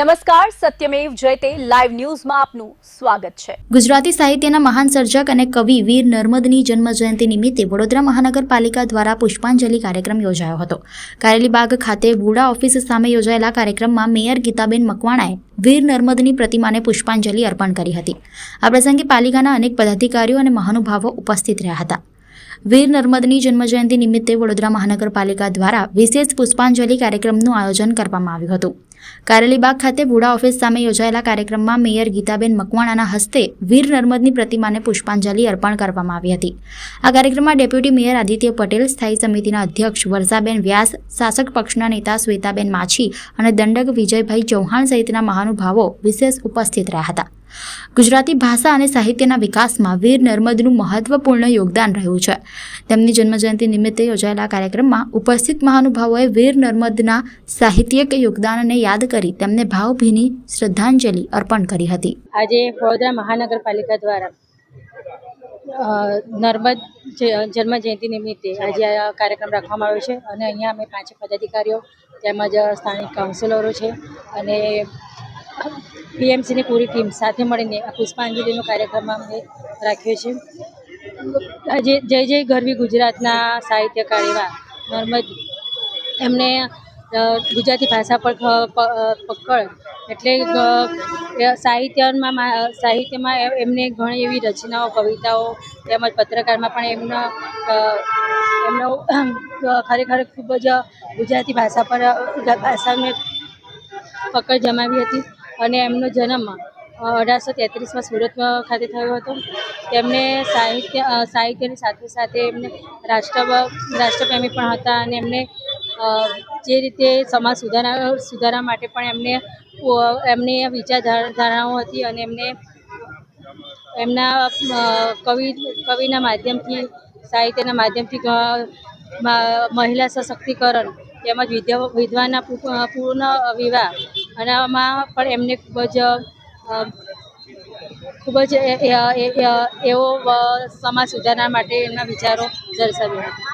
નમસ્કાર, સત્યમેવ જયતે લાઈવ ન્યૂઝમાં આપનું સ્વાગત છે। ગુજરાતી સાહિત્યના મહાન સર્જક અને કવિ વીર નર્મદની જન્મજયંતિ નિમિત્તે વડોદરા મહાનગરપાલિકા દ્વારા પુષ્પાંજલિ કાર્યક્રમ યોજાયો હતો। કારેલીબાગ ખાતે બુડા ઓફિસ સામે યોજાયેલા કાર્યક્રમમાં મેયર ગીતાબેન મકવાણાએ વીર નર્મદની પ્રતિમાને પુષ્પાંજલિ અર્પણ કરી હતી। આ પ્રસંગે પાલિકાના અનેક પદાધિકારીઓ અને મહાનુભાવો ઉપસ્થિત રહ્યા હતા। વીર નર્મદની જન્મજયંતિ નિમિત્તે વડોદરા મહાનગરપાલિકા દ્વારા વિશેષ પુષ્પાંજલિ કાર્યક્રમનું આયોજન કરવામાં આવ્યું હતું। કારેલીબાગ ખાતે બુડા ઓફિસ સામે યોજાયેલા કાર્યક્રમમાં મેયર ગીતાબેન મકવાણાના હસ્તે વીર નર્મદની પ્રતિમાને પુષ્પાંજલિ અર્પણ કરવામાં આવી હતી। આ કાર્યક્રમમાં ડેપ્યુટી મેયર આદિત્ય પટેલ, સ્થાયી સમિતિના અધ્યક્ષ વર્ષાબેન વ્યાસ, શાસક પક્ષના નેતા શ્વેતાબેન માછી અને દંડક વિજયભાઈ ચૌહાણ સહિતના મહાનુભાવો વિશેષ ઉપસ્થિત રહ્યા હતા। ગુજરાતી ભાષા અને સાહિત્યના વિકાસમાં વીર નર્મદનું મહત્વપૂર્ણ યોગદાન રહ્યું છે। તેમની જન્મજયંતિ નિમિત્તે યોજાયેલા કાર્યક્રમમાં ઉપસ્થિત મહાનુભાવોએ વીર નર્મદના સાહિત્યિક યોગદાનને યાદ કરી તેમને ભાવભીની શ્રદ્ધાંજલિ અર્પણ કરી હતી। આજે વડોદરા મહાનગરપાલિકા દ્વારા નર્મદ જન્મજયંતિ નિમિત્તે આજે આ કાર્યક્રમ રાખવામાં આવ્યો છે અને અહીંયા અમે 5 પદાધિકારીઓ તેમજ સ્થાનિક કાઉન્સિલરો છે અને પીએમસીની પૂરી ટીમ સાથે મળીને આ પુષ્પાંજલિનો કાર્યક્રમ અમે રાખ્યો છે। આજે જય જય ગરવી ગુજરાતના સાહિત્યકાર એવા નર્મદ એમને ગુજરાતી ભાષા પર પકડ એટલે સાહિત્યમાં એમને ઘણી એવી રચનાઓ, કવિતાઓ તેમજ પત્રકારમાં પણ એમનો ખરેખર ખૂબ જ ગુજરાતી ભાષાને પકડ જમાવી હતી અને એમનો જન્મ 1833માં સુરત ખાતે થયો હતો। તેમને સાહિત્યની સાથે સાથે એમને રાષ્ટ્રપ્રેમી પણ હતા અને એમને જે રીતે સમાજ સુધારા માટે પણ એમની વિચારધારણાઓ હતી અને એમના કવિના માધ્યમથી, સાહિત્યના માધ્યમથી મહિલા સશક્તિકરણ તેમજ વિધવાના પૂર્ણ વિવાહ અને આમાં પણ એમને ખૂબ જ એવો સમાજ સુધારણા માટે એમના વિચારો દર્શાવ્યા હતા।